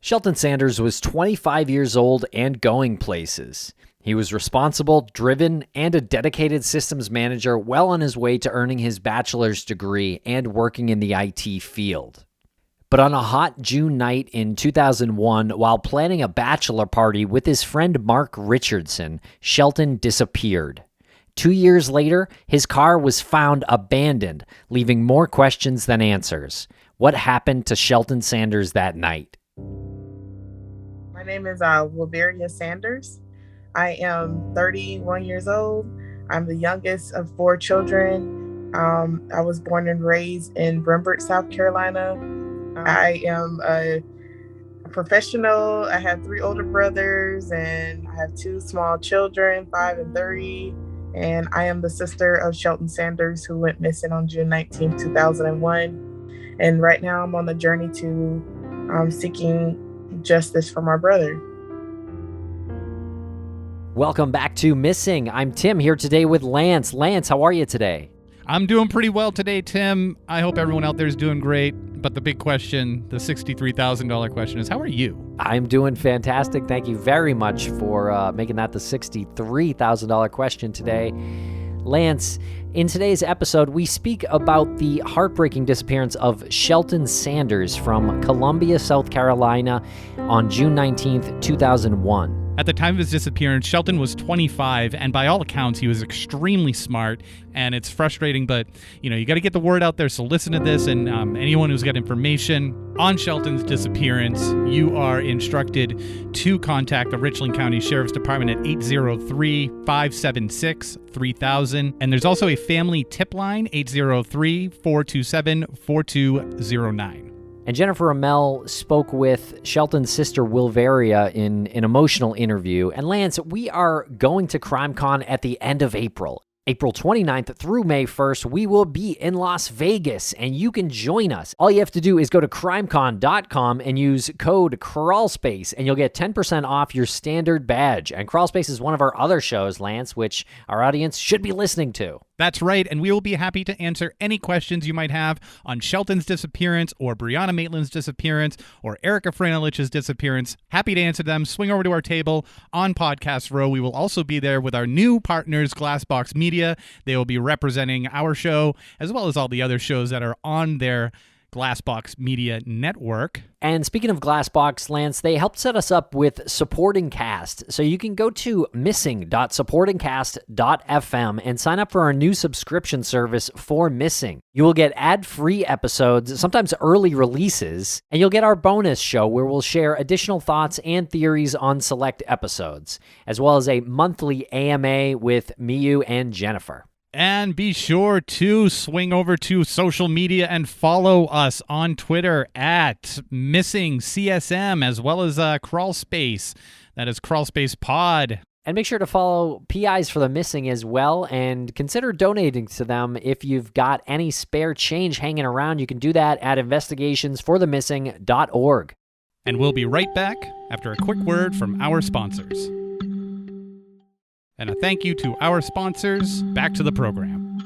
Shelton Sanders was 25 years old and going places. He was responsible, driven, and a dedicated systems manager well on his way to earning his bachelor's degree and working in the IT field. But on a hot June night in 2001, while planning a bachelor party with his friend Mark Richardson, Shelton disappeared. 2 years later, his car was found abandoned, leaving more questions than answers. What happened to Shelton Sanders that night? My name is Wilveria Sanders. I am 31 years old. I'm the youngest of 4 children. I was born and raised in Brembert, South Carolina. I am a professional. I have 3 older brothers and I have 2 small children, 5 and 3. And I am the sister of Shelton Sanders, who went missing on June 19, 2001. And right now I'm on the journey to seeking justice for my brother. Welcome back to Missing. I'm Tim here today with Lance. Lance, how are you today? I'm doing pretty well today, Tim. I hope everyone out there is doing great. But the big question, the $63,000 question is, how are you? I'm doing fantastic. Thank you very much for making that the $63,000 question today. Lance, in today's episode, we speak about the heartbreaking disappearance of Shelton Sanders from Columbia, South Carolina on June 19th, 2001. At the time of his disappearance, Shelton was 25, and by all accounts, he was extremely smart, and it's frustrating, but, you got to get the word out there, so listen to this, and anyone who's got information on Shelton's disappearance, you are instructed to contact the Richland County Sheriff's Department at 803-576-3000, and there's also a family tip line, 803-427-4209. And Jennifer Amell spoke with Shelton's sister Wilveria in an emotional interview. And Lance, we are going to CrimeCon at the end of April. April 29th through May 1st, we will be in Las Vegas, and you can join us. All you have to do is go to crimecon.com and use code Crawlspace, and you'll get 10% off your standard badge. And Crawlspace is one of our other shows, Lance, which our audience should be listening to. That's right, and we will be happy to answer any questions you might have on Shelton's disappearance or Brianna Maitland's disappearance or Erica Franolich's disappearance. Happy to answer them. Swing over to our table on Podcast Row. We will also be there with our new partners, Glassbox Media. They will be representing our show as well as all the other shows that are on their Glassbox Media network. And speaking of Glassbox, Lance, they helped set us up with Supporting Cast. So you can go to missing.supportingcast.fm and sign up for our new subscription service for Missing. You will get ad-free episodes, sometimes early releases, and you'll get our bonus show where we'll share additional thoughts and theories on select episodes, as well as a monthly AMA with me, you, and Jennifer. And be sure to swing over to social media and follow us on Twitter at Missing CSM, as well as Crawlspace. That is Crawlspace Pod. And make sure to follow PIs for the Missing as well, and consider donating to them if you've got any spare change hanging around. You can do that at investigationsforthemissing.org. And we'll be right back after a quick word from our sponsors. And a thank you to our sponsors. Back to the program.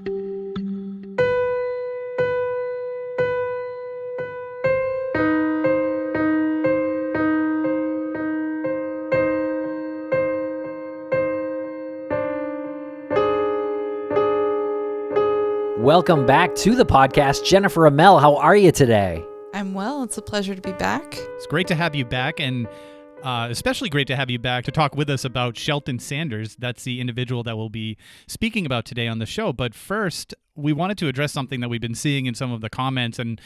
Welcome back to the podcast. Jennifer Amell, how are you today? I'm well. It's a pleasure to be back. It's great to have you back, and especially great to have you back to talk with us about Shelton Sanders. That's the individual that we'll be speaking about today on the show. But first, we wanted to address something that we've been seeing in some of the comments. And,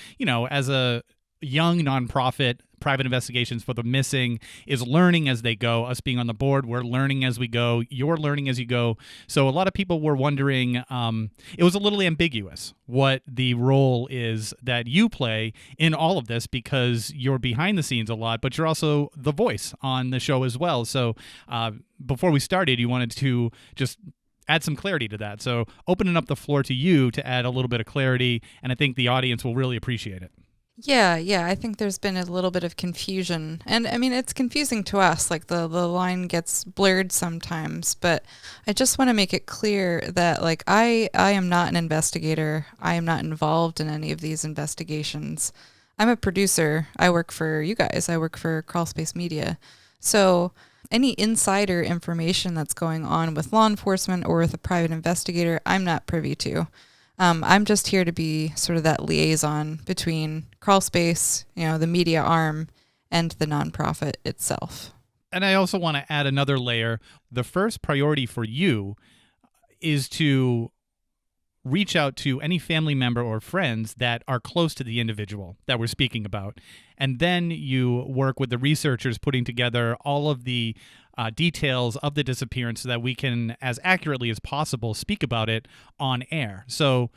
as a young nonprofit, Private Investigations for the Missing is learning as they go. Us being on the board, we're learning as we go. You're learning as you go. So a lot of people were wondering, it was a little ambiguous what the role is that you play in all of this, because you're behind the scenes a lot, but you're also the voice on the show as well. So before we started, you wanted to just add some clarity to that. So opening up the floor to you to add a little bit of clarity, and I think the audience will really appreciate it. Yeah, I think there's been a little bit of confusion. And I mean, it's confusing to us, like the line gets blurred sometimes, but I just want to make it clear that like I am not an investigator. I am not involved in any of these investigations. I'm a producer. I work for you guys. I work for Crawlspace Media. So any insider information that's going on with law enforcement or with a private investigator, I'm not privy to. I'm just here to be sort of that liaison between Crawlspace, the media arm, and the nonprofit itself. And I also want to add another layer. The first priority for you is to reach out to any family member or friends that are close to the individual that we're speaking about. And then you work with the researchers putting together all of the details of the disappearance so that we can, as accurately as possible, speak about it on air. So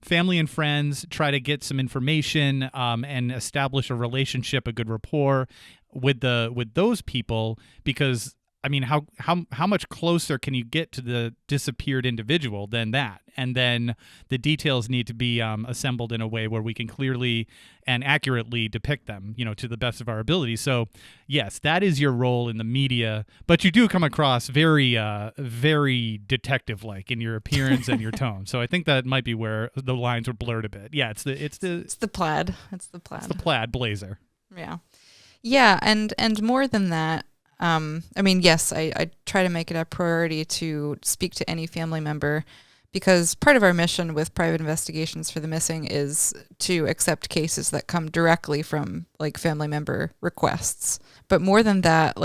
family and friends try to get some information and establish a relationship, a good rapport with those people, because I mean, how much closer can you get to the disappeared individual than that? And then the details need to be assembled in a way where we can clearly and accurately depict them, to the best of our ability. So, yes, that is your role in the media, but you do come across very, very detective-like in your appearance and your tone. So I think that might be where the lines were blurred a bit. Yeah, it's the plaid. It's the plaid blazer. Yeah, and more than that. Yes, I try to make it a priority to speak to any family member, because part of our mission with private investigations for the missing is to accept cases that come directly from family member requests. But more than that,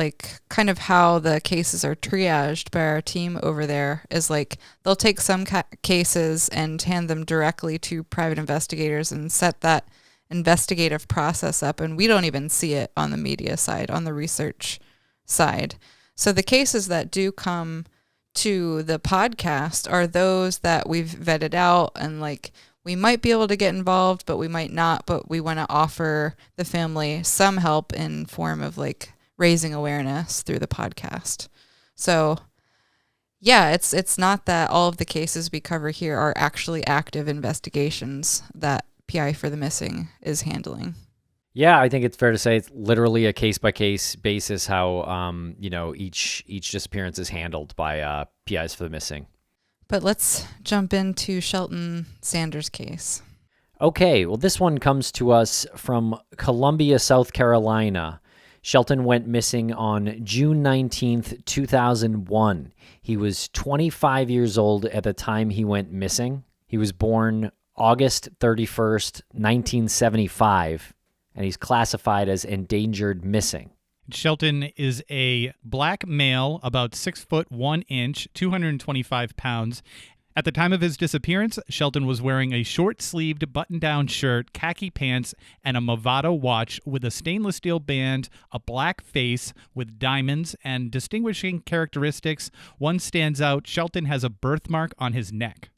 kind of how the cases are triaged by our team over there is they'll take some cases and hand them directly to private investigators and set that investigative process up, and we don't even see it on the media side, on the research side. So the cases that do come to the podcast are those that we've vetted out, and we might be able to get involved, but we might not, but we want to offer the family some help in form of raising awareness through the podcast. So yeah, it's not that all of the cases we cover here are actually active investigations that PI for the Missing is handling. Yeah, I think it's fair to say it's literally a case-by-case basis how, each disappearance is handled by PIs for the Missing. But let's jump into Shelton Sanders' case. Okay, well, this one comes to us from Columbia, South Carolina. Shelton went missing on June 19th, 2001. He was 25 years old at the time he went missing. He was born August 31st, 1975. And he's classified as endangered missing. Shelton is a black male, about 6'1", 225 pounds. At the time of his disappearance, Shelton was wearing a short-sleeved button-down shirt, khaki pants, and a Movado watch with a stainless steel band, a black face with diamonds, and distinguishing characteristics. One stands out: Shelton has a birthmark on his neck.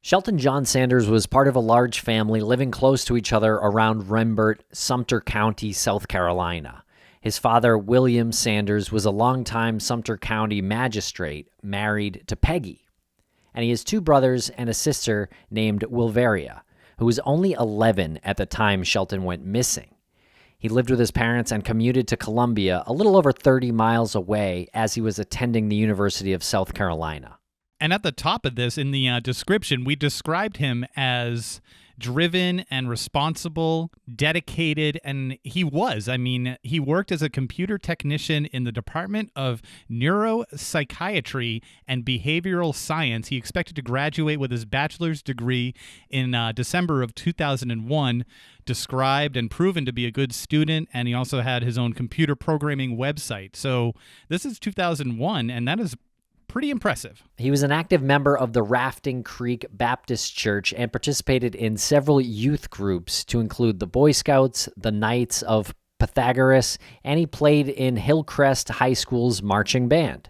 Shelton John Sanders was part of a large family living close to each other around Rembert, Sumter County, South Carolina. His father, William Sanders, was a longtime Sumter County magistrate, married to Peggy. And he has two brothers and a sister named Wilveria, who was only 11 at the time Shelton went missing. He lived with his parents and commuted to Columbia, a little over 30 miles away, as he was attending the University of South Carolina. And at the top of this, in the description, we described him as driven and responsible, dedicated, and he was. I mean, he worked as a computer technician in the Department of Neuropsychiatry and Behavioral Science. He expected to graduate with his bachelor's degree in December of 2001, described and proven to be a good student, and he also had his own computer programming website. So this is 2001, and that is pretty impressive. He was an active member of the Rafting Creek Baptist Church and participated in several youth groups to include the Boy Scouts, the Knights of Pythagoras, and he played in Hillcrest High School's marching band.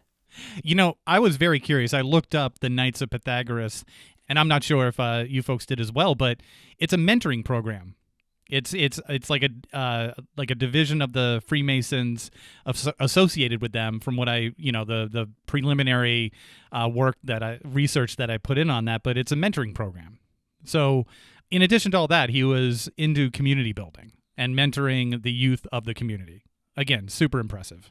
I was very curious. I looked up the Knights of Pythagoras, and I'm not sure if you folks did as well, but it's a mentoring program. It's like a division of the Freemasons associated with them. From what the preliminary research that I put in on that, but it's a mentoring program. So, in addition to all that, he was into community building and mentoring the youth of the community. Again, super impressive.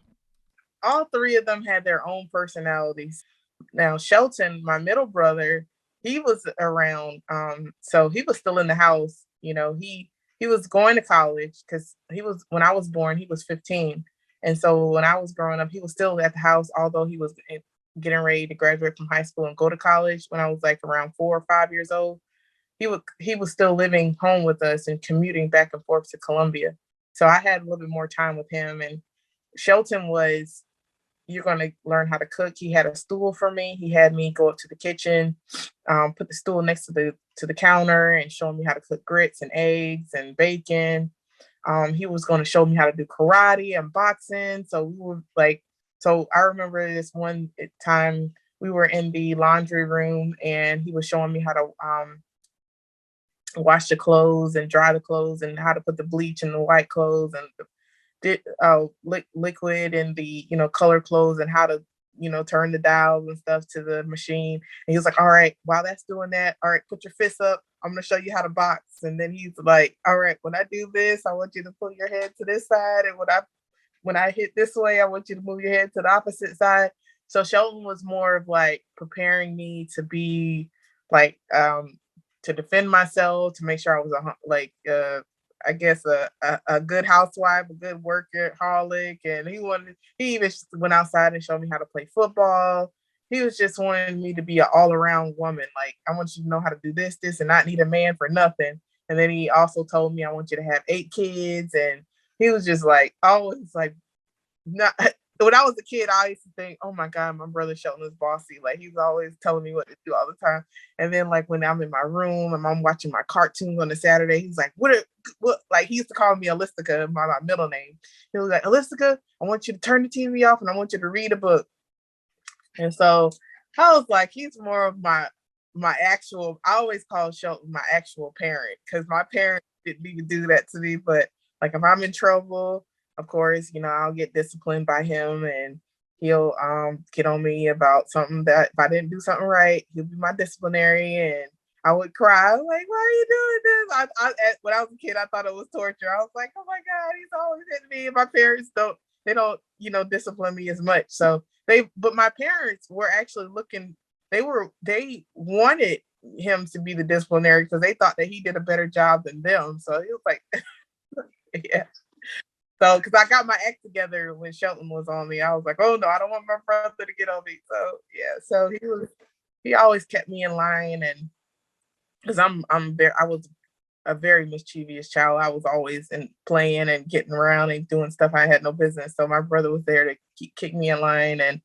All three of them had their own personalities. Now, Shelton, my middle brother, he was around, so he was still in the house. he was going to college because when I was born, he was 15. And so when I was growing up, he was still at the house, although he was getting ready to graduate from high school and go to college when I was like around 4 or 5 years old. He was still living home with us and commuting back and forth to Columbia. So I had a little bit more time with him. And Shelton was, you're going to learn how to cook. He had a stool for me. He had me go up to the kitchen, put the stool next to the counter and show me how to cook grits and eggs and bacon. He was going to show me how to do karate and boxing. So we were like, so I remember this one time we were in the laundry room and he was showing me how to wash the clothes and dry the clothes and how to put the bleach in the white clothes and liquid in the, color clothes and how to, turn the dials and stuff to the machine. And he was like, all right, while that's doing that, all right, put your fists up. I'm going to show you how to box. And then he's like, all right, when I do this, I want you to pull your head to this side. And when I hit this way, I want you to move your head to the opposite side. So Shelton was more of like preparing me to be like, to defend myself, to make sure I was I guess a good housewife, a good workaholic. And he even went outside and showed me how to play football. He was just wanting me to be an all around woman. Like, I want you to know how to do this, and not need a man for nothing. And then he also told me I want you to have 8 kids. And he was just like, always like, not. When I was a kid, I used to think, oh my God, my brother Shelton is bossy. Like, he's always telling me what to do all the time. And then like when I'm in my room and I'm watching my cartoons on a Saturday, he's like, what, like he used to call me Alistica, my middle name. He was like, Alistica, I want you to turn the TV off and I want you to read a book. And so I was like, he's more of my actual, I always call Shelton my actual parent because my parents didn't even do that to me. But like if I'm in trouble, of course, I'll get disciplined by him and he'll get on me about something that if I didn't do something right, he'll be my disciplinary and I would cry. I'm like, why are you doing this? When I was a kid, I thought it was torture. I was like, oh my God, he's always hitting me. And my parents don't discipline me as much. So but my parents were actually they wanted him to be the disciplinary because they thought that he did a better job than them. So it was like, yeah. So, because I got my act together when Shelton was on me, I was like, "Oh no, I don't want my brother to get on me." So yeah, so he always kept me in line, and because I was a very mischievous child. I was always playing and getting around and doing stuff I had no business. So my brother was there to kick me in line, and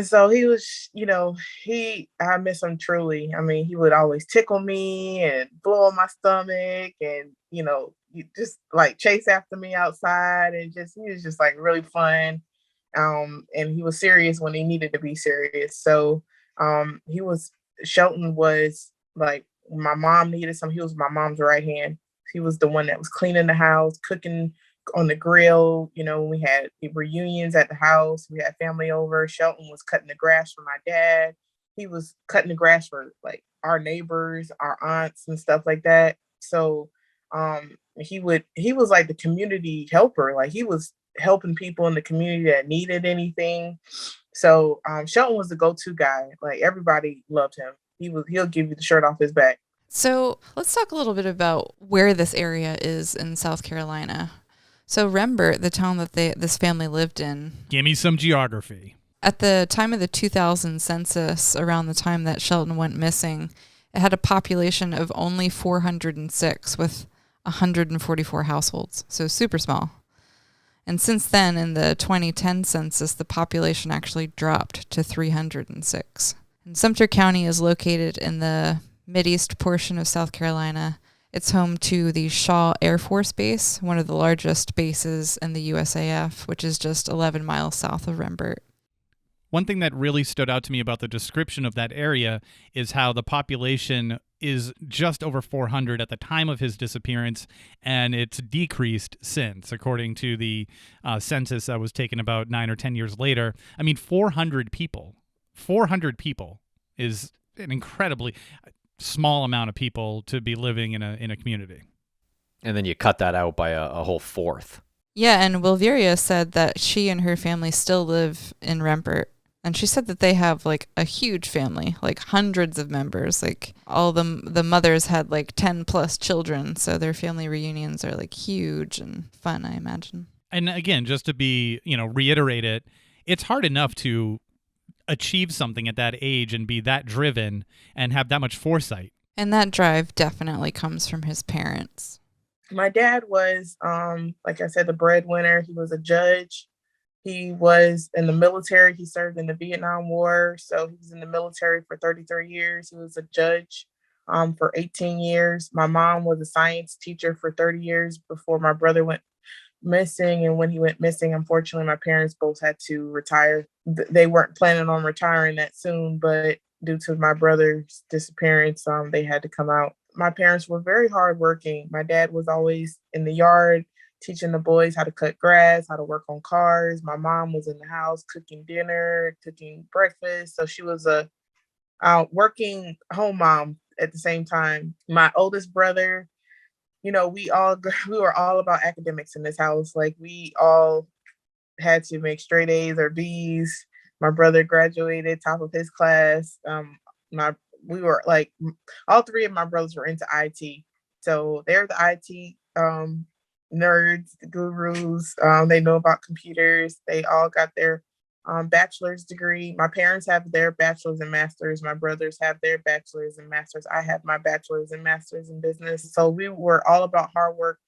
so he was, I miss him truly. I mean, he would always tickle me and blow on my stomach and, you just like chase after me outside and he was just like really fun. And he was serious when he needed to be serious. So Shelton was like, my mom needed something. He was my mom's right hand. He was the one that was cleaning the house, cooking on the grill. We had reunions at the house. We had family over. Shelton was cutting the grass for my dad. He was cutting the grass for like our neighbors, our aunts and stuff like that. So he was like the community helper. Like he was helping people in the community that needed anything. So Shelton was the go-to guy. Like everybody loved him. He'll give you the shirt off his back. So let's talk a little bit about where this area is in South Carolina. So Rembert, the town that this family lived in. Give me some geography. At the time of the 2000 census, around the time that Shelton went missing, it had a population of only 406 with 144 households. So super small. And since then, in the 2010 census, the population actually dropped to 306. And Sumter County is located in the Mideast portion of South Carolina. It's home to the Shaw Air Force Base, one of the largest bases in the USAF, which is just 11 miles south of Rembert. One thing that really stood out to me about the description of that area is how the population is just over 400 at the time of his disappearance, and it's decreased since, according to the census that was taken about 9 or 10 years later. I mean, 400 people. 400 people is an incredibly small amount of people to be living in a community. And then you cut that out by a whole fourth. Yeah, and Wilveria said that she and her family still live in Rembert. And she said that they have like a huge family, like hundreds of members. Like all the mothers had like 10 plus children. So their family reunions are like huge and fun, I imagine. And again, just to be, reiterate it, it's hard enough to achieve something at that age and be that driven and have that much foresight. And that drive definitely comes from his parents. My dad was, like I said, the breadwinner. He was a judge. He was in the military. He served in the Vietnam War. So he was in the military for 33 years. He was a judge for 18 years. My mom was a science teacher for 30 years before my brother went missing. And when he went missing, unfortunately, my parents both had to retire. They weren't planning on retiring that soon, but due to my brother's disappearance, they had to come out. My parents were very hardworking. My dad was always in the yard, teaching the boys how to cut grass, how to work on cars. My mom was in the house cooking dinner, cooking breakfast. So she was a working home mom at the same time. My oldest brother, we were all about academics in this house. Like we all had to make straight A's or B's. My brother graduated top of his class. We were like, all three of my brothers were into IT. So they're the IT nerds, the gurus. They know about computers. They all got their bachelor's degree. My parents have their bachelor's and master's. My brothers have their bachelor's and master's. I have my bachelor's and master's in business. So we were all about hard work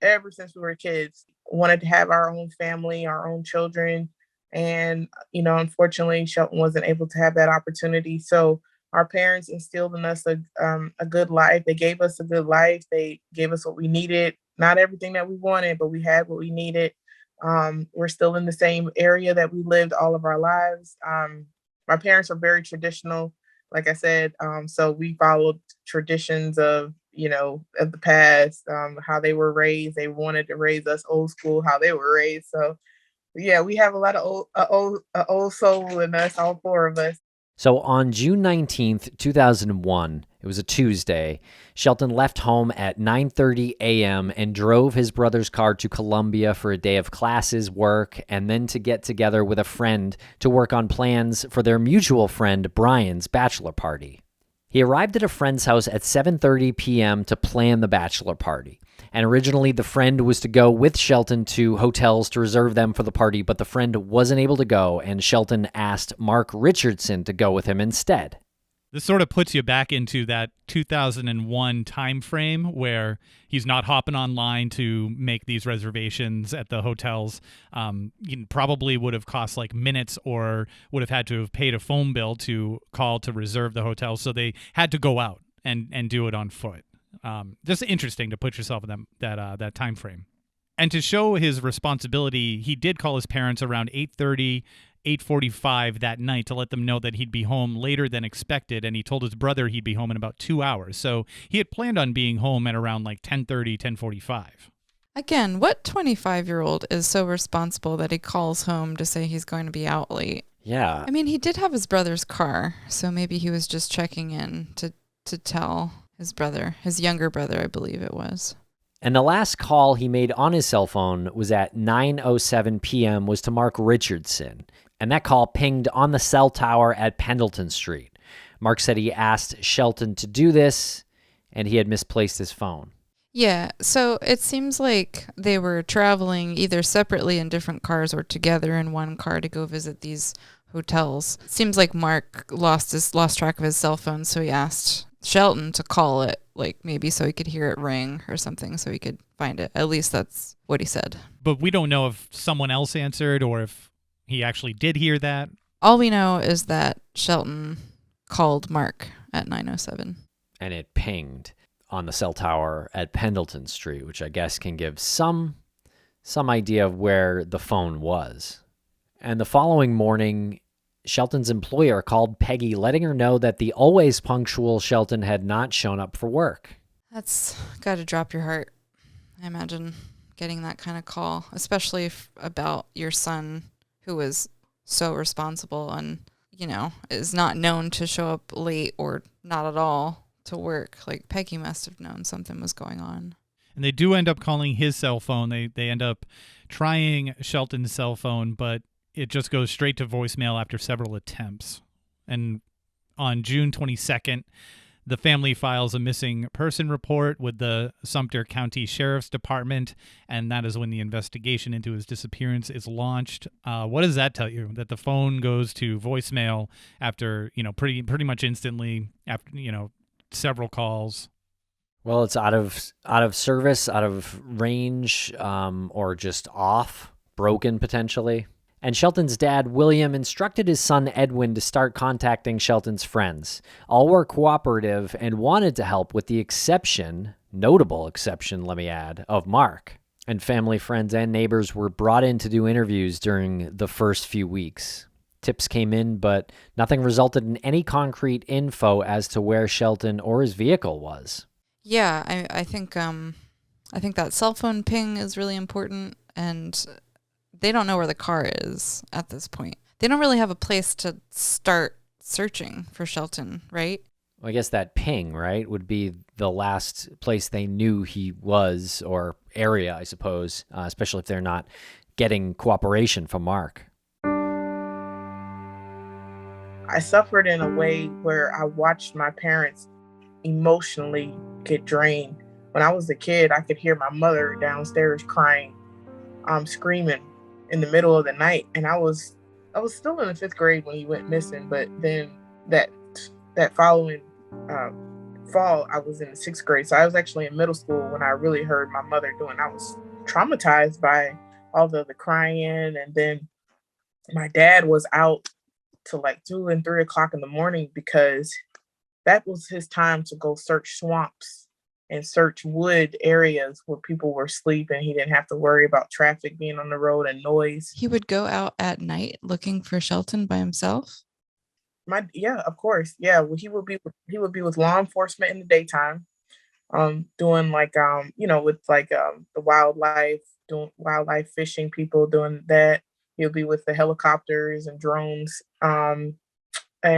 ever since we were kids. Wanted to have our own family, our own children. And, unfortunately, Shelton wasn't able to have that opportunity. So our parents instilled in us a good life. They gave us a good life. They gave us what we needed. Not everything that we wanted, but we had what we needed. We're still in the same area that we lived all of our lives. My parents are very traditional, like I said. So we followed traditions of the past, how they were raised. They wanted to raise us old school, how they were raised. So yeah, we have a lot of old soul in us, all four of us. So on June 19th, 2001, it was a Tuesday, Shelton left home at 9:30 a.m. and drove his brother's car to Columbia for a day of classes, work, and then to get together with a friend to work on plans for their mutual friend Brian's bachelor party. He arrived at a friend's house at 7:30 p.m. to plan the bachelor party. And originally, the friend was to go with Shelton to hotels to reserve them for the party, but the friend wasn't able to go, and Shelton asked Mark Richardson to go with him instead. This sort of puts you back into that 2001 time frame where he's not hopping online to make these reservations at the hotels. Probably would have cost like minutes, or would have had to have paid a phone bill to call to reserve the hotel. So they had to go out and do it on foot. Just interesting to put yourself in that time frame. And to show his responsibility, he did call his parents around 8:30, 8:45 that night to let them know that he'd be home later than expected, and he told his brother he'd be home in about 2 hours. So he had planned on being home at around like 10:30, 10:45. Again, what 25-year-old is so responsible that he calls home to say he's going to be out late? Yeah. I mean, he did have his brother's car, so maybe he was just checking in to tell his brother, his younger brother, I believe it was. And the last call he made on his cell phone was at 9:07 p.m. was to Mark Richardson. And that call pinged on the cell tower at Pendleton Street. Mark said he asked Shelton to do this, and he had misplaced his phone. Yeah, so it seems like they were traveling either separately in different cars or together in one car to go visit these hotels. It seems like Mark lost track of his cell phone, so he asked Shelton to call it, like maybe so he could hear it ring or something so he could find it. At least that's what he said. But we don't know if someone else answered or if he actually did hear that. All we know is that Shelton called Mark at 9:07. And it pinged on the cell tower at Pendleton Street, which I guess can give some idea of where the phone was. And the following morning, Shelton's employer called Peggy, letting her know that the always punctual Shelton had not shown up for work. That's got to drop your heart, I imagine, getting that kind of call, especially about your son who was so responsible and, is not known to show up late or not at all to work. Like, Peggy must have known something was going on. And they do end up calling his cell phone. They end up trying Shelton's cell phone, but it just goes straight to voicemail after several attempts. And on June 22nd, the family files a missing person report with the Sumter County Sheriff's Department, and that is when the investigation into his disappearance is launched. What does that tell you? That the phone goes to voicemail after, pretty much instantly after, several calls. Well, it's out of service, out of range, or just off, broken potentially. And Shelton's dad, William, instructed his son, Edwin, to start contacting Shelton's friends. All were cooperative and wanted to help with the notable exception, let me add, of Mark. And family, friends, and neighbors were brought in to do interviews during the first few weeks. Tips came in, but nothing resulted in any concrete info as to where Shelton or his vehicle was. Yeah, I think that cell phone ping is really important, and they don't know where the car is at this point. They don't really have a place to start searching for Shelton, right? Well, I guess that ping, right, would be the last place they knew he was, or area, I suppose, especially if they're not getting cooperation from Mark. I suffered in a way where I watched my parents emotionally get drained. When I was a kid, I could hear my mother downstairs crying, screaming in the middle of the night. And I was still in the 5th grade when he went missing, but then that following fall, I was in the 6th grade. So I was actually in middle school when I really heard my mother doing. I was traumatized by all the crying, and then my dad was out to like 2 and 3 o'clock in the morning because that was his time to go search swamps and search wood areas where people were asleep, and he didn't have to worry about traffic being on the road and noise. He would go out at night looking for Shelton by himself? Yeah, of course. Yeah, well, he would be with law enforcement in the daytime, doing like with like the wildlife, doing wildlife fishing, people doing that. He'll be with the helicopters and drones, and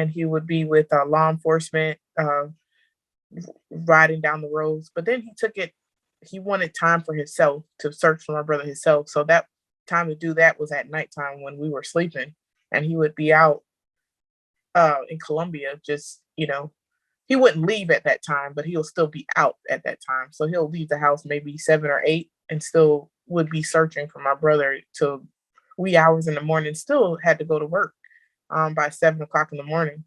he would be with law enforcement, riding down the roads. But then he wanted time for himself to search for my brother himself. So that time to do that was at nighttime when we were sleeping, and he would be out in Columbia. Just, he wouldn't leave at that time, but he'll still be out at that time. So he'll leave the house maybe 7 or 8 and still would be searching for my brother till wee hours in the morning. Still had to go to work by 7 o'clock in the morning.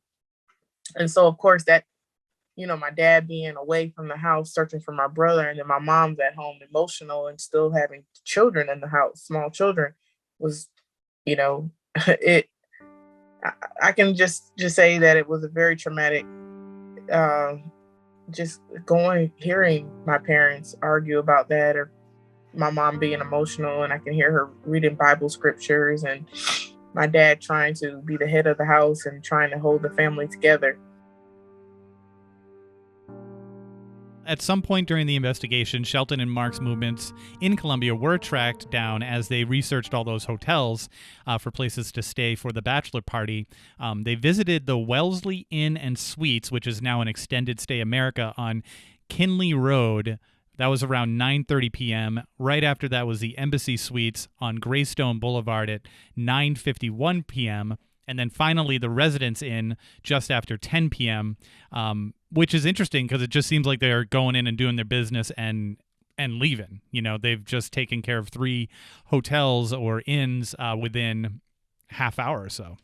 And so, of course, that, my dad being away from the house searching for my brother, and then my mom's at home emotional and still having children in the house, small children, was, it. I can just say that it was a very traumatic. Just hearing my parents argue about that, or my mom being emotional, and I can hear her reading Bible scriptures, and my dad trying to be the head of the house and trying to hold the family together. At some point during the investigation, Shelton and Mark's movements in Columbia were tracked down as they researched all those hotels for places to stay for the bachelor party. They visited the Wellesley Inn and Suites, which is now an Extended Stay America on Kinley Road. That was around 9:30 p.m. Right after that was the Embassy Suites on Greystone Boulevard at 9:51 p.m. And then finally the Residence Inn just after 10 p.m., which is interesting because it just seems like they're going in and doing their business and leaving. They've just taken care of 3 hotels or inns within half hour or so.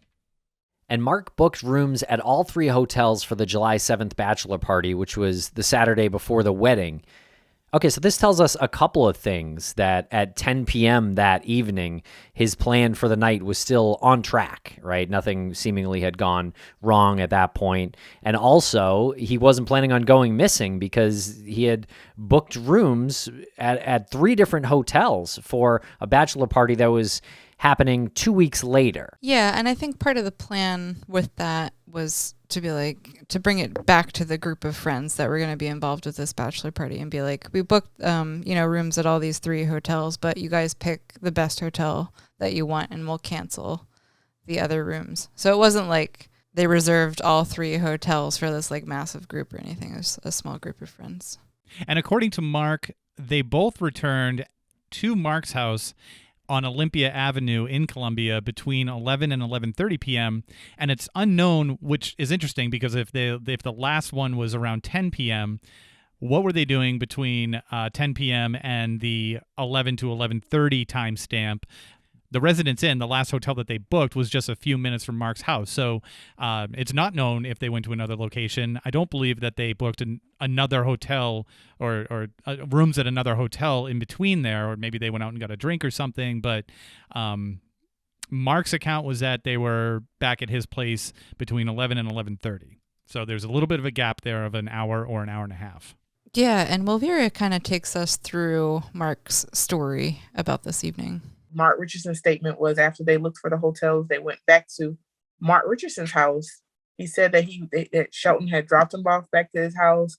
And Mark booked rooms at all 3 hotels for the July 7th bachelor party, which was the Saturday before the wedding. Okay, so this tells us a couple of things, that at 10 p.m. that evening, his plan for the night was still on track, right? Nothing seemingly had gone wrong at that point. And also, he wasn't planning on going missing because he had booked rooms at 3 different hotels for a bachelor party that was happening 2 weeks later. Yeah, and I think part of the plan with that was to bring it back to the group of friends that were going to be involved with this bachelor party and be like, we booked rooms at all these 3 hotels, but you guys pick the best hotel that you want and we'll cancel the other rooms. So it wasn't like they reserved all 3 hotels for this like massive group or anything. It was a small group of friends. And according to Mark, they both returned to Mark's house on Olympia Avenue in Columbia between 11 and 11:30 p.m. And it's unknown, which is interesting because if the last one was around 10 p.m., what were they doing between 10 p.m. and the 11 to 11:30 timestamp? The Residence Inn, the last hotel that they booked, was just a few minutes from Mark's house. So it's not known if they went to another location. I don't believe that they booked another hotel or rooms at another hotel in between there, or maybe they went out and got a drink or something. But Mark's account was that they were back at his place between 11 and 11:30. So there's a little bit of a gap there of an hour or an hour and a half. Yeah, and Wilveria kind of takes us through Mark's story about this evening. Mark Richardson's statement was after they looked for the hotels, they went back to Mark Richardson's house. He said that that Shelton had dropped him off back to his house.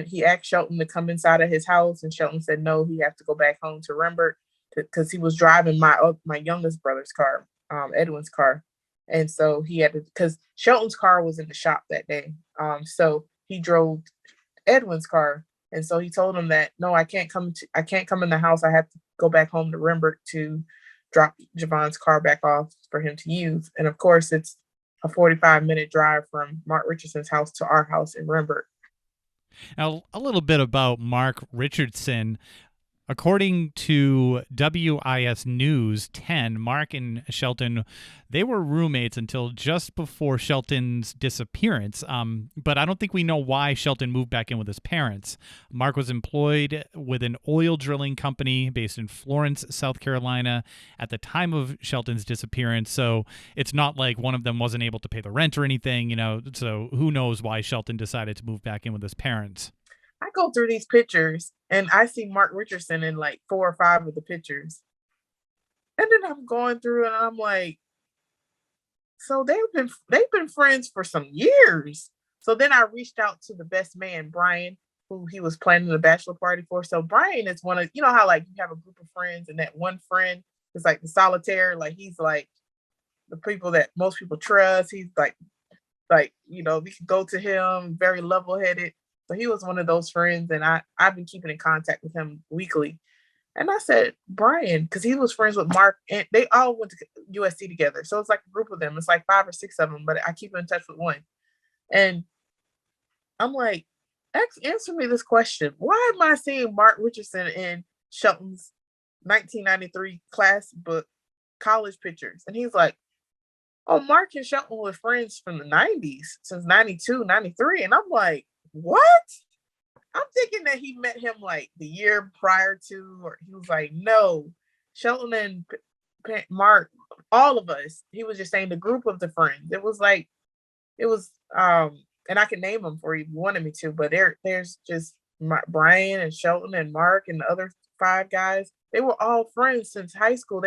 He asked Shelton to come inside of his house, and Shelton said no, he had to go back home to Rembert because he was driving my youngest brother's car, Edwin's car. And so he had to, because Shelton's car was in the shop that day. So he drove Edwin's car. And so he told him that, no, I can't come in the house. I have to go back home to Rembert to drop Javon's car back off for him to use. And of course, it's a 45-minute drive from Mark Richardson's house to our house in Rembert. Now, a little bit about Mark Richardson. According to WIS News 10, Mark and Shelton, they were roommates until just before Shelton's disappearance. But I don't think we know why Shelton moved back in with his parents. Mark was employed with an oil drilling company based in Florence, South Carolina at the time of Shelton's disappearance. So it's not like one of them wasn't able to pay the rent or anything, so who knows why Shelton decided to move back in with his parents. I go through these pictures and I see Mark Richardson in like 4 or 5 of the pictures. And then I'm going through and I'm like, so they've been friends for some years. So then I reached out to the best man, Brian, who he was planning the bachelor party for. So Brian is one of, how like you have a group of friends and that one friend is like the solitaire, like he's like the people that most people trust. He's like, we can go to him, very level-headed. So he was one of those friends, and I've been keeping in contact with him weekly. And I said, Brian, because he was friends with Mark, and they all went to USC together. So it's like a group of them. It's like 5 or 6 of them, but I keep in touch with one. And I'm like, answer me this question. Why am I seeing Mark Richardson in Shelton's 1993 class book college pictures? And he's like, oh, Mark and Shelton were friends from the 90s, since 92, 93. And I'm like, what? I'm thinking that he met him like the year prior to, or he was like, no, Shelton and Mark, all of us, he was just saying the group of the friends. It was, and I can name them for you if you wanted me to, but there's just Brian and Shelton and Mark and the other 5 guys. They were all friends since high school.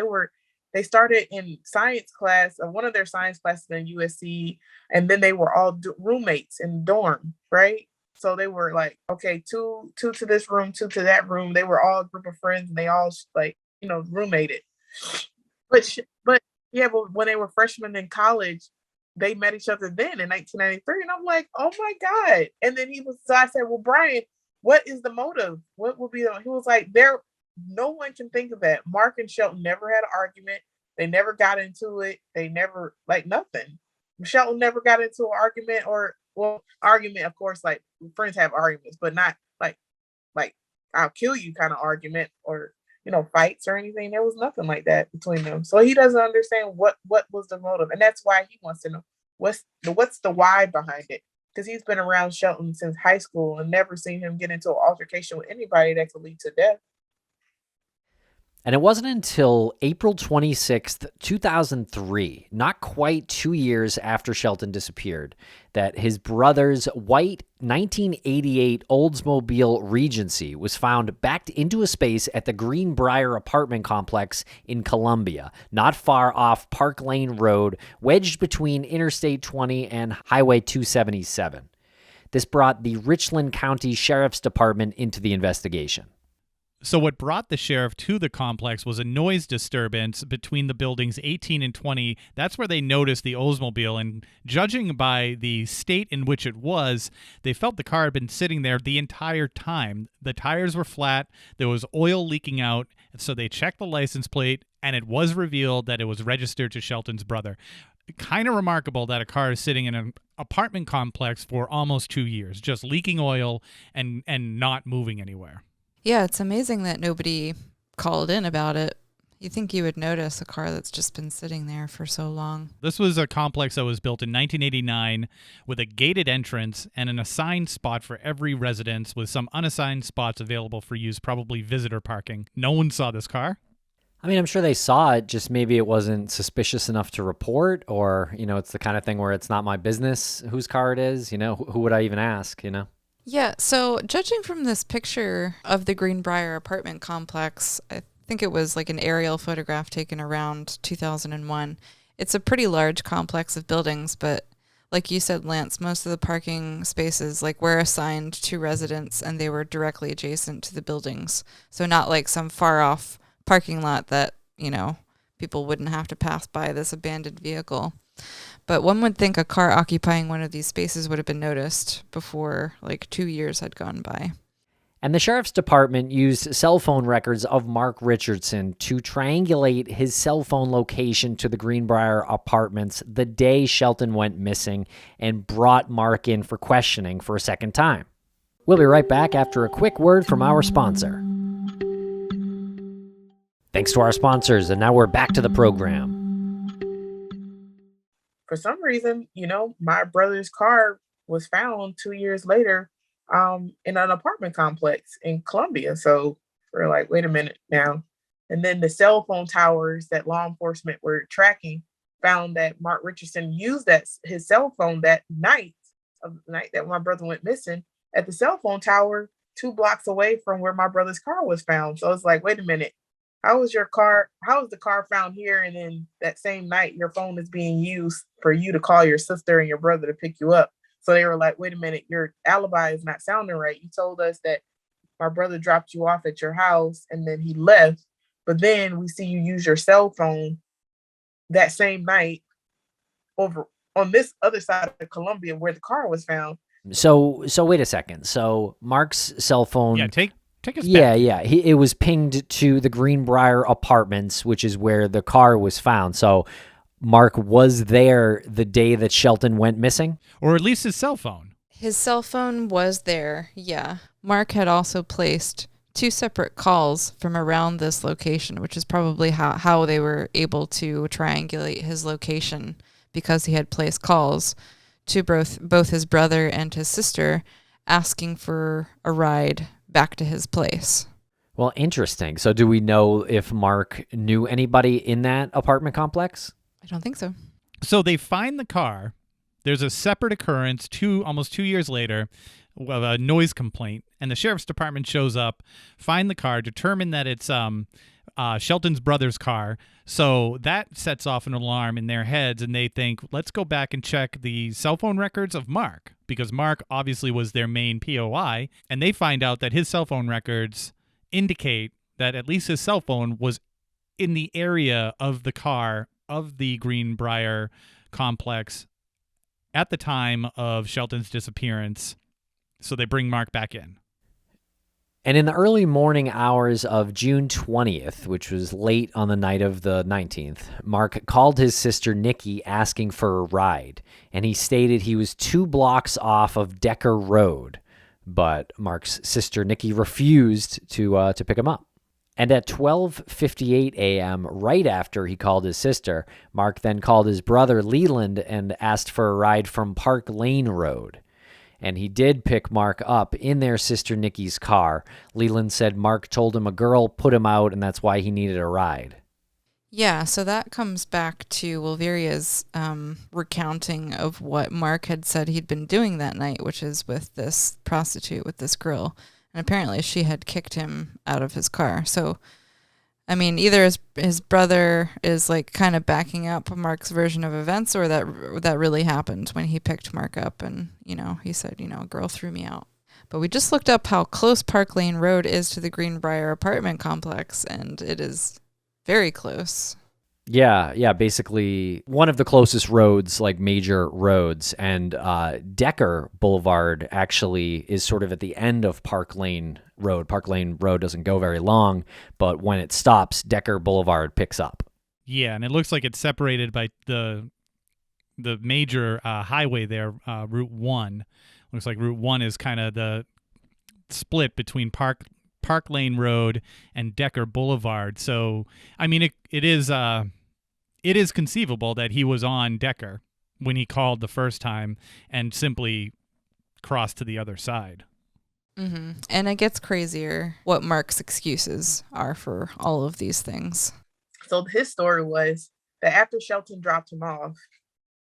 They started in science class, one of their science classes in USC, and then they were all roommates in the dorm, right? So they were like, okay, two to this room, 2 to that room. They were all a group of friends, and they all roommated. But when they were freshmen in college, they met each other then in 1993, and I'm like, oh my God! And then so I said, well, Brian, what is the motive? What will be? He was like, no one can think of that. Mark and Shelton never had an argument. They never got into it. They never nothing. Shelton never got into an argument argument, of course, like friends have arguments, but not like I'll kill you kind of argument or fights or anything. There was nothing like that between them. So he doesn't understand what was the motive, and that's why he wants to know what's the why behind it, because he's been around Shelton since high school and never seen him get into an altercation with anybody that could lead to death. And it wasn't until April 26th, 2003, not quite 2 years after Shelton disappeared, that his brother's white 1988 Oldsmobile Regency was found backed into a space at the Greenbrier apartment complex in Columbia, not far off Park Lane Road, wedged between Interstate 20 and Highway 277. This brought the Richland County Sheriff's Department into the investigation. So what brought the sheriff to the complex was a noise disturbance between the buildings 18 and 20. That's where they noticed the Oldsmobile, and judging by the state in which it was, they felt the car had been sitting there the entire time. The tires were flat, there was oil leaking out, And so they checked the license plate, and it was revealed that it was registered to Shelton's brother. Kind of remarkable that a car is sitting in an apartment complex for almost 2 years, just leaking oil and not moving anywhere. Yeah, it's amazing that nobody called in about it. You think you would notice a car that's just been sitting there for so long. This was a complex that was built in 1989 with a gated entrance and an assigned spot for every residence, with some unassigned spots available for use, probably visitor parking. No one saw this car. I mean, I'm sure they saw it, just maybe it wasn't suspicious enough to report, or, it's the kind of thing where it's not my business whose car it is. Who would I even ask, Yeah, so judging from this picture of the Greenbrier apartment complex, I think it was like an aerial photograph taken around 2001. It's a pretty large complex of buildings, but like you said, Lance, most of the parking spaces were assigned to residents, and they were directly adjacent to the buildings. So not like some far off parking lot that, people wouldn't have to pass by this abandoned vehicle. But one would think a car occupying one of these spaces would have been noticed before 2 years had gone by. And the sheriff's department used cell phone records of Mark Richardson to triangulate his cell phone location to the Greenbrier apartments the day Shelton went missing, and brought Mark in for questioning for a second time. We'll be right back after a quick word from our sponsor. Thanks to our sponsors, and now we're back to the program. For some reason, my brother's car was found 2 years later in an apartment complex in Columbia. So we're like, wait a minute now. And then the cell phone towers that law enforcement were tracking found that Mark Richardson used his cell phone that night that my brother went missing at the cell phone tower 2 blocks away from where my brother's car was found. So it's like, wait a minute. How is the car found here? And then that same night, your phone is being used for you to call your sister and your brother to pick you up. So they were like, wait a minute, your alibi is not sounding right. You told us that my brother dropped you off at your house and then he left. But then we see you use your cell phone that same night over on this other side of Columbia where the car was found. So wait a second. So Mark's cell phone... Yeah, take us back. Yeah. It was pinged to the Greenbrier apartments, which is where the car was found. So Mark was there the day that Shelton went missing? Or at least his cell phone. His cell phone was there, yeah. Mark had also placed 2 separate calls from around this location, which is probably how they were able to triangulate his location, because he had placed calls to both his brother and his sister asking for a ride back to his place. Well, interesting. So do we know if Mark knew anybody in that apartment complex? I don't think so. So they find the car. There's a separate occurrence almost 2 years later of a noise complaint, and the sheriff's department shows up, find the car, determine that it's Shelton's brother's car. So that sets off an alarm in their heads, and they think, let's go back and check the cell phone records of Mark, because Mark obviously was their main POI, and they find out that his cell phone records indicate that at least his cell phone was in the area of the car of the Greenbrier complex at the time of Shelton's disappearance. So they bring Mark back in. And in the early morning hours of June 20th, which was late on the night of the 19th, Mark called his sister Nikki asking for a ride, and he stated he was 2 blocks off of Decker Road, but Mark's sister Nikki refused to pick him up. And at 12:58 a.m., right after he called his sister, Mark then called his brother Leland and asked for a ride from Park Lane Road. And he did pick Mark up in their sister Nikki's car. Leland said Mark told him a girl put him out, and that's why he needed a ride. Yeah, so that comes back to Wolveria's recounting of what Mark had said he'd been doing that night, which is with this prostitute, with this girl. And apparently she had kicked him out of his car. So, I mean, either his brother is kind of backing up Mark's version of events, or that really happened when he picked Mark up and, he said, a girl threw me out. But we just looked up how close Park Lane Road is to the Greenbrier apartment complex, and it is very close. Yeah, basically one of the closest roads, like major roads, and Decker Boulevard actually is sort of at the end of Park Lane Road. Park Lane Road doesn't go very long, but when it stops, Decker Boulevard picks up. Yeah, and it looks like it's separated by the major highway there, Route 1. Looks like Route 1 is kind of the split between Park Lane Road and Decker Boulevard. So, I mean, it is conceivable that he was on Decker when he called the first time and simply crossed to the other side. Mm-hmm. And it gets crazier what Mark's excuses are for all of these things. So his story was that after Shelton dropped him off,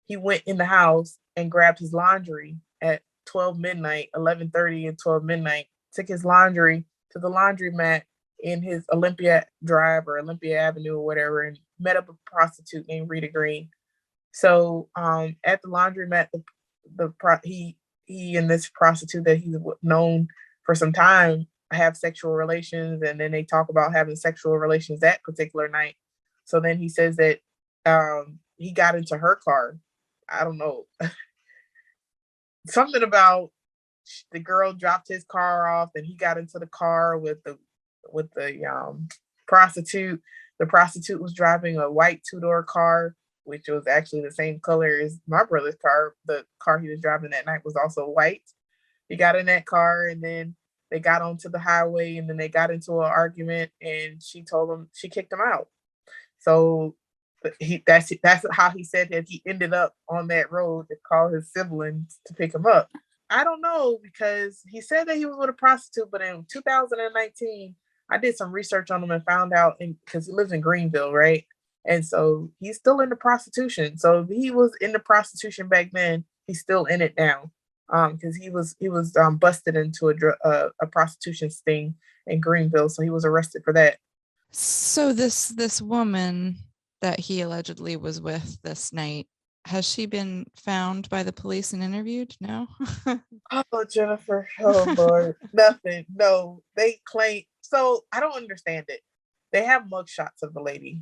he went in the house and grabbed his laundry at 12 midnight, 11:30 and 12 midnight, took his laundry to the laundromat in his Olympia Drive or Olympia Avenue or whatever, and met up a prostitute named Rita Green. So at the laundromat, he and this prostitute that he's known for some time have sexual relations, and then they talk about having sexual relations that particular night. So then he says that he got into her car. I don't know. Something about the girl dropped his car off and he got into the car with the prostitute. The prostitute was driving a white two-door car, which was actually the same color as my brother's car. The car he was driving that night was also white. He got in that car and then they got onto the highway and then they got into an argument and she kicked him out. So that's how he said that he ended up on that road to call his siblings to pick him up. I don't know, because he said that he was with a prostitute, but in 2019, I did some research on him and found out, because he lives in Greenville, right? And so he's still into prostitution. So if he was into prostitution back then, he's still in it now, because he was busted into a prostitution sting in Greenville, so he was arrested for that. So this woman that he allegedly was with this night, has she been found by the police and interviewed? No. Oh, Jennifer. Oh, Lord. Nothing. No, they claim. So I don't understand it. They have mugshots of the lady.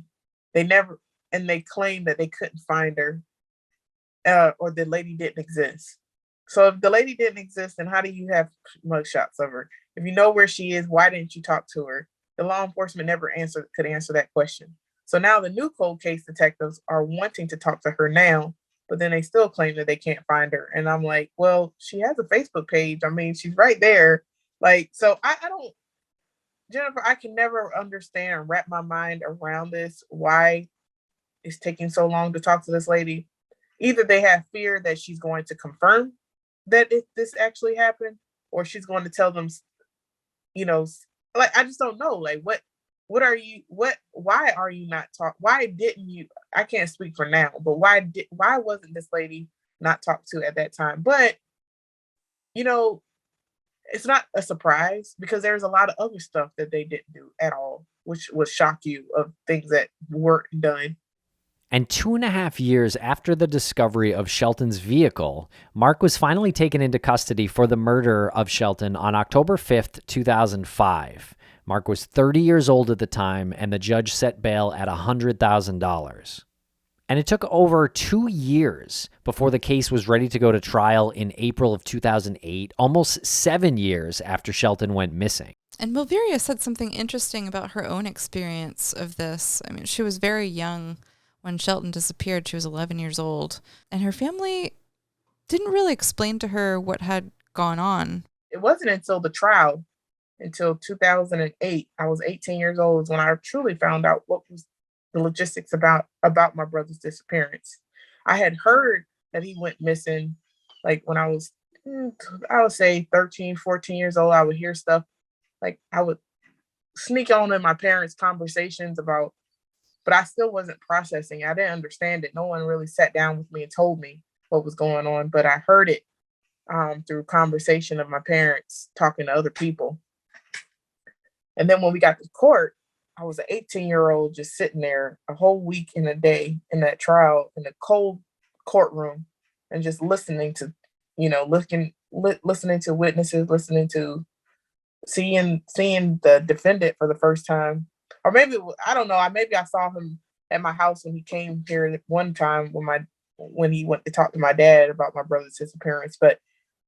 They claim that they couldn't find her, or the lady didn't exist. So if the lady didn't exist, then how do you have mugshots of her? If you know where she is, why didn't you talk to her? The law enforcement never could answer that question. So now the new cold case detectives are wanting to talk to her now, but then they still claim that they can't find her. And I'm like, well, she has a Facebook page. I mean, she's right there. Like, so I don't, Jennifer, I can never understand or wrap my mind around this. Why it's taking so long to talk to this lady? Either they have fear that she's going to confirm that this actually happened, or she's going to tell them, like, I just don't know. Like, why are you not why didn't you, I can't speak for now, but why wasn't this lady not talked to at that time? But, it's not a surprise, because there's a lot of other stuff that they didn't do at all, which would shock you, of things that weren't done. And 2.5 years after the discovery of Shelton's vehicle, Mark was finally taken into custody for the murder of Shelton on October 5th, 2005. Mark was 30 years old at the time, and the judge set bail at $100,000. And it took over 2 years before the case was ready to go to trial in April of 2008, almost 7 years after Shelton went missing. And Milveria said something interesting about her own experience of this. I mean, she was very young when Shelton disappeared. She was 11 years old, and her family didn't really explain to her what had gone on. It wasn't until the trial, until 2008, I was 18 years old, when I truly found out what was the logistics about my brother's disappearance. I had heard that he went missing, like when I was, I would say 13, 14 years old. I would hear stuff, like I would sneak on in my parents' conversations about, but I still wasn't processing. I didn't understand it. No one really sat down with me and told me what was going on, but I heard it through conversation of my parents talking to other people. And then when we got to court, I was an 18-year-old just sitting there a whole week and a day in that trial in a cold courtroom and just listening to, listening to witnesses, listening to seeing the defendant for the first time. Or maybe, I don't know, maybe I saw him at my house when he came here one time when he went to talk to my dad about my brother's disappearance. But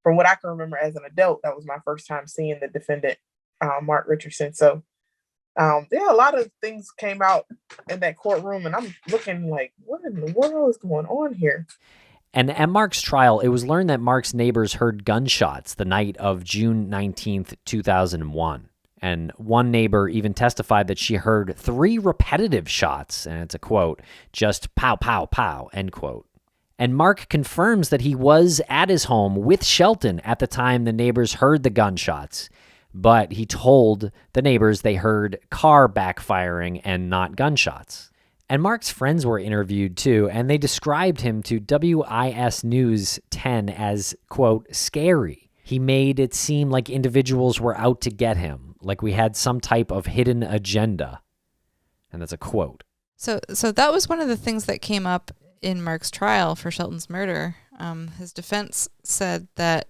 from what I can remember as an adult, that was my first time seeing the defendant, Mark Richardson. So yeah, a lot of things came out in that courtroom, and I'm looking like, what in the world is going on here? And at Mark's trial, it was learned that Mark's neighbors heard gunshots the night of June 19th, 2001. And one neighbor even testified that she heard 3 repetitive shots, and it's a quote, just pow, pow, pow, end quote. And Mark confirms that he was at his home with Shelton at the time the neighbors heard the gunshots, but he told the neighbors they heard car backfiring and not gunshots. And Mark's friends were interviewed too, and they described him to WIS News 10 as, quote, scary. He made it seem like individuals were out to get him, like we had some type of hidden agenda. And that's a quote. So that was one of the things that came up in Mark's trial for Shelton's murder. His defense said that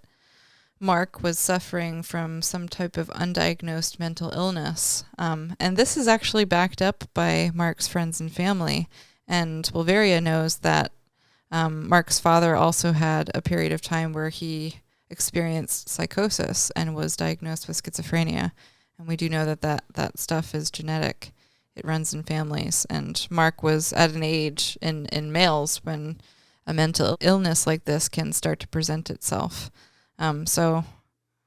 Mark was suffering from some type of undiagnosed mental illness. And this is actually backed up by Mark's friends and family. And Pilleri knows that Mark's father also had a period of time where he experienced psychosis and was diagnosed with schizophrenia. And we do know that stuff is genetic. It runs in families. And Mark was at an age in males when a mental illness like this can start to present itself. So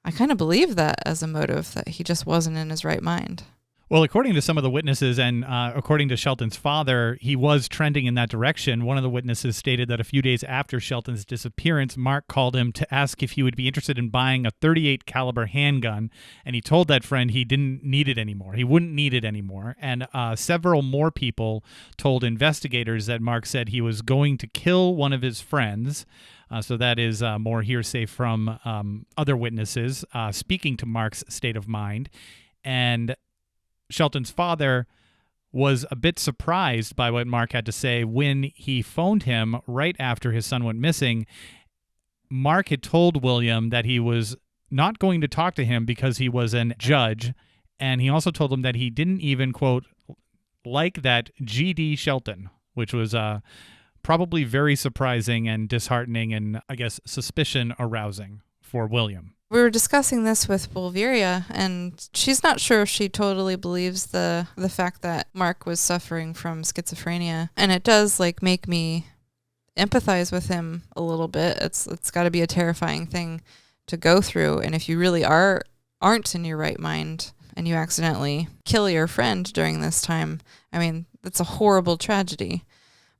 I kind of believe that as a motive, that he just wasn't in his right mind. Well, according to some of the witnesses and according to Shelton's father, he was trending in that direction. One of the witnesses stated that a few days after Shelton's disappearance, Mark called him to ask if he would be interested in buying a .38 caliber handgun, and he told that friend he didn't need it anymore. He wouldn't need it anymore. And several more people told investigators that Mark said he was going to kill one of his friends. So that is more hearsay from other witnesses speaking to Mark's state of mind. And Shelton's father was a bit surprised by what Mark had to say when he phoned him right after his son went missing. Mark had told William that he was not going to talk to him because he was a judge, and he also told him that he didn't even, quote, like that G.D. Shelton, which was probably very surprising and disheartening and, I guess, suspicion arousing for William. We were discussing this with Pilleri, and she's not sure if she totally believes the fact that Mark was suffering from schizophrenia. And it does make me empathize with him a little bit. It's got to be a terrifying thing to go through. And if you really aren't in your right mind and you accidentally kill your friend during this time, I mean, that's a horrible tragedy.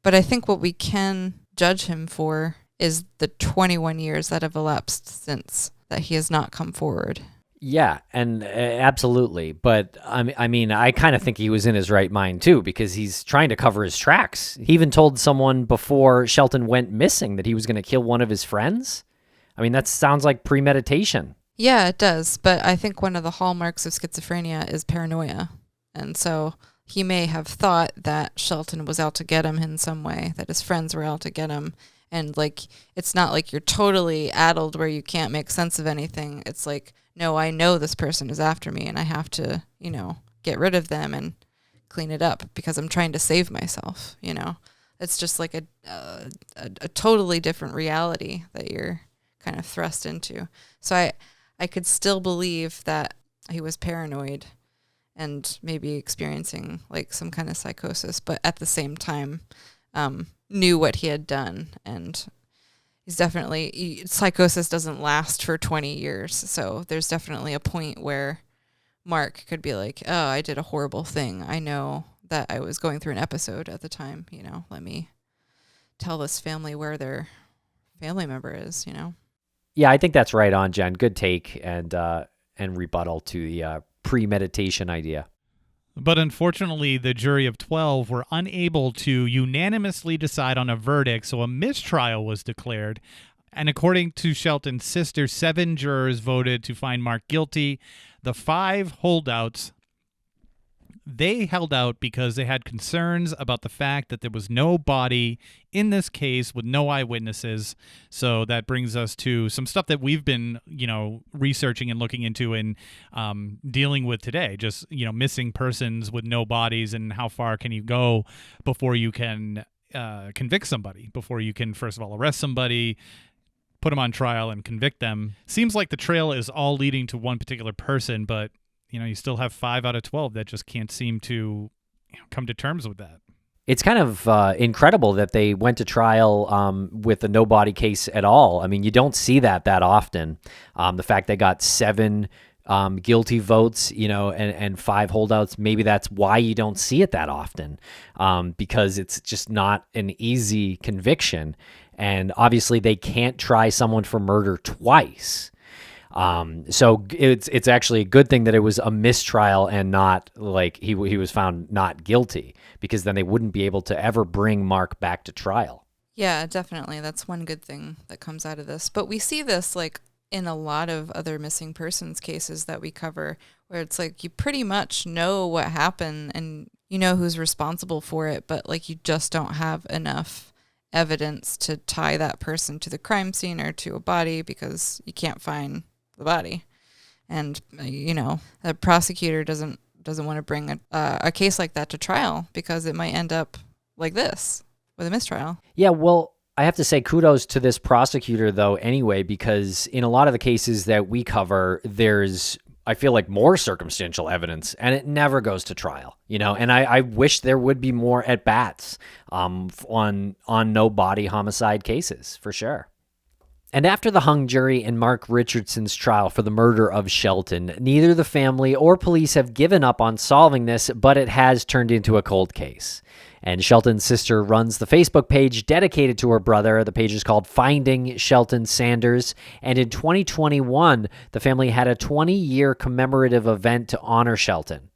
But I think what we can judge him for is the 21 years that have elapsed since that he has not come forward. Yeah, and absolutely. But I mean, I kind of think he was in his right mind too, because he's trying to cover his tracks. He even told someone before Shelton went missing that he was going to kill one of his friends. I mean, that sounds like premeditation. Yeah, it does. But I think one of the hallmarks of schizophrenia is paranoia. And so he may have thought that Shelton was out to get him in some way, that his friends were out to get him. And it's not like you're totally addled where you can't make sense of anything. It's like, no, I know this person is after me and I have to, get rid of them and clean it up because I'm trying to save myself, It's just like a totally different reality that you're kind of thrust into. So I could still believe that he was paranoid and maybe experiencing some kind of psychosis, but at the same time, knew what he had done. And he's definitely, psychosis doesn't last for 20 years. So there's definitely a point where Mark could be like, oh, I did a horrible thing. I know that I was going through an episode at the time, let me tell this family where their family member is, Yeah, I think that's right on, Jen. Good take and rebuttal to the premeditation idea. But unfortunately, the jury of 12 were unable to unanimously decide on a verdict, so a mistrial was declared. And according to Shelton's sister, 7 jurors voted to find Mark guilty. The 5 holdouts they held out because they had concerns about the fact that there was no body in this case with no eyewitnesses. So that brings us to some stuff that we've been, researching and looking into and dealing with today. Just, missing persons with no bodies, and how far can you go before you can convict somebody, before you can, first of all, arrest somebody, put them on trial, and convict them. Seems like the trail is all leading to one particular person, but you still have 5 out of 12 that just can't seem to come to terms with that. It's kind of incredible that they went to trial with a no-body case at all. I mean, you don't see that often. The fact they got 7 guilty votes, and 5 holdouts, maybe that's why you don't see it that often, because it's just not an easy conviction. And obviously they can't try someone for murder twice. So it's actually a good thing that it was a mistrial and not like he was found not guilty, because then they wouldn't be able to ever bring Mark back to trial. Yeah, definitely. That's one good thing that comes out of this. But we see this like in a lot of other missing persons cases that we cover, where it's like you pretty much know what happened and you know who's responsible for it, but like you just don't have enough evidence to tie that person to the crime scene or to a body because you can't find the body. And the prosecutor doesn't want to bring a case like that to trial because it might end up like this with a mistrial. Yeah, well, I have to say kudos to this prosecutor though anyway, because in a lot of the cases that we cover, there's, I feel like, more circumstantial evidence and it never goes to trial, and I wish there would be more at bats on no body homicide cases for sure. And after the hung jury in Mark Richardson's trial for the murder of Shelton, neither the family or police have given up on solving this, but it has turned into a cold case. And Shelton's sister runs the Facebook page dedicated to her brother. The page is called Finding Shelton Sanders. And in 2021, the family had a 20-year commemorative event to honor Shelton.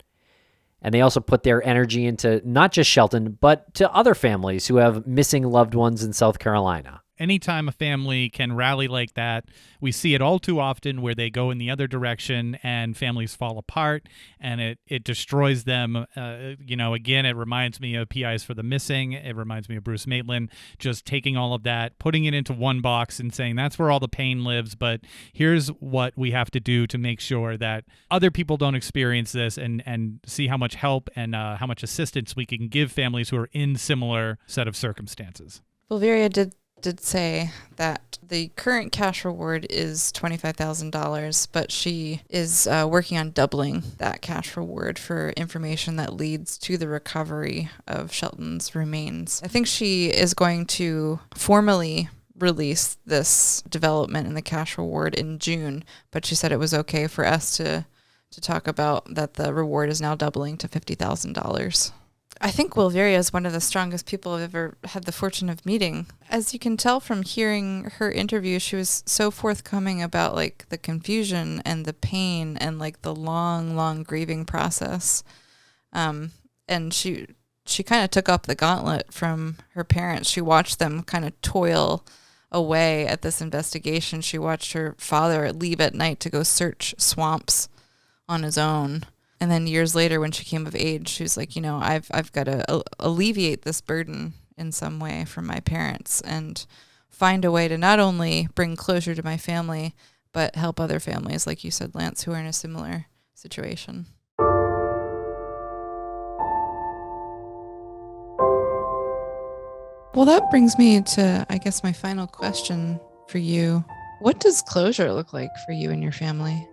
And they also put their energy into not just Shelton, but to other families who have missing loved ones in South Carolina. Anytime a family can rally like that, we see it all too often where they go in the other direction and families fall apart and it destroys them. Again, it reminds me of PIs for the Missing. It reminds me of Bruce Maitland, just taking all of that, putting it into one box and saying that's where all the pain lives. But here's what we have to do to make sure that other people don't experience this, and see how much help and how much assistance we can give families who are in similar set of circumstances. Bulgaria did say that the current cash reward is $25,000, but she is working on doubling that cash reward for information that leads to the recovery of Shelton's remains. I think she is going to formally release this development in the cash reward in June, but she said it was okay for us to talk about that the reward is now doubling to $50,000. I think Wilveria is one of the strongest people I've ever had the fortune of meeting. As you can tell from hearing her interview, she was so forthcoming about like the confusion and the pain and like the long grieving process. And she kind of took up the gauntlet from her parents. She watched them kind of toil away at this investigation. She watched her father leave at night to go search swamps on his own. And then years later, when she came of age, she was like, I've got to alleviate this burden in some way from my parents and find a way to not only bring closure to my family, but help other families, like you said, Lance, who are in a similar situation. Well, that brings me to, I guess, my final question for you. What does closure look like for you and your family?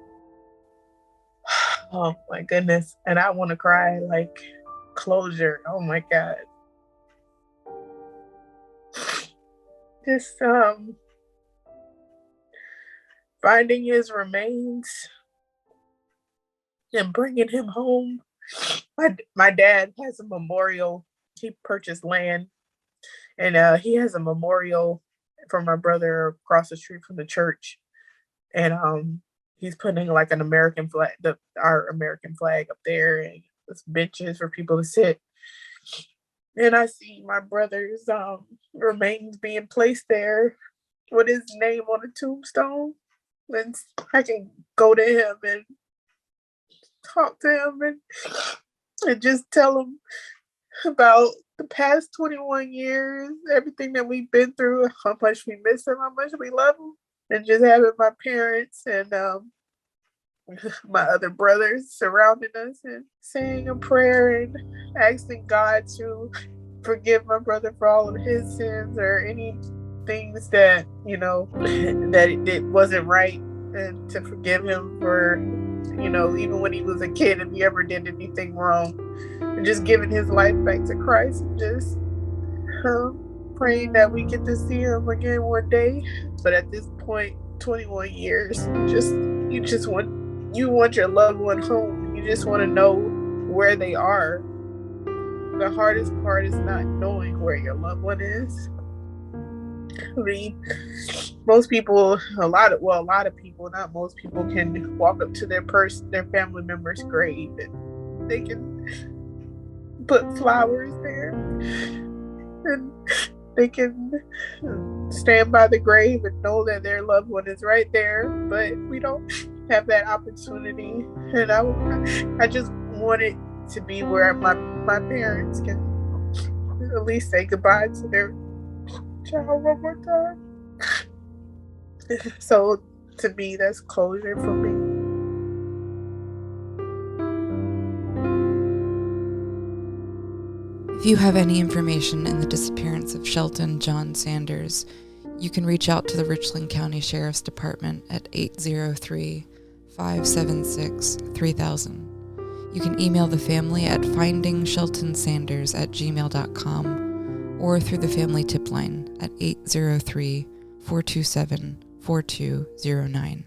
Oh my goodness. And I want to cry, like, closure. Oh my God. Just finding his remains and bringing him home. My dad has a memorial. He purchased land, and he has a memorial for my brother across the street from the church. And he's putting like an American flag, our American flag up there, and there's benches for people to sit. And I see my brother's remains being placed there with his name on a tombstone. And I can go to him and talk to him and and just tell him about the past 21 years, everything that we've been through, how much we miss him, how much we love him, and just having my parents and my other brothers surrounding us and saying a prayer and asking God to forgive my brother for all of his sins or any things that, that it wasn't right, and to forgive him for, even when he was a kid, if he ever did anything wrong, and just giving his life back to Christ, and just praying that we get to see him again one day. But at this point, 21 years, you want your loved one home. You just want to know where they are. The hardest part is not knowing where your loved one is. I mean, most people, a lot of people, not most people, can walk up to their family member's grave, and they can put flowers there, and they can stand by the grave and know that their loved one is right there. But we don't have that opportunity, and I just want it to be where my parents can at least say goodbye to their child one more time. So to me, that's closure for me. If you have any information in the disappearance of Shelton John Sanders, you can reach out to the Richland County Sheriff's Department at 803-576-3000. You can email the family at findingsheltonsanders@gmail.com or through the family tip line at 803-427-4209.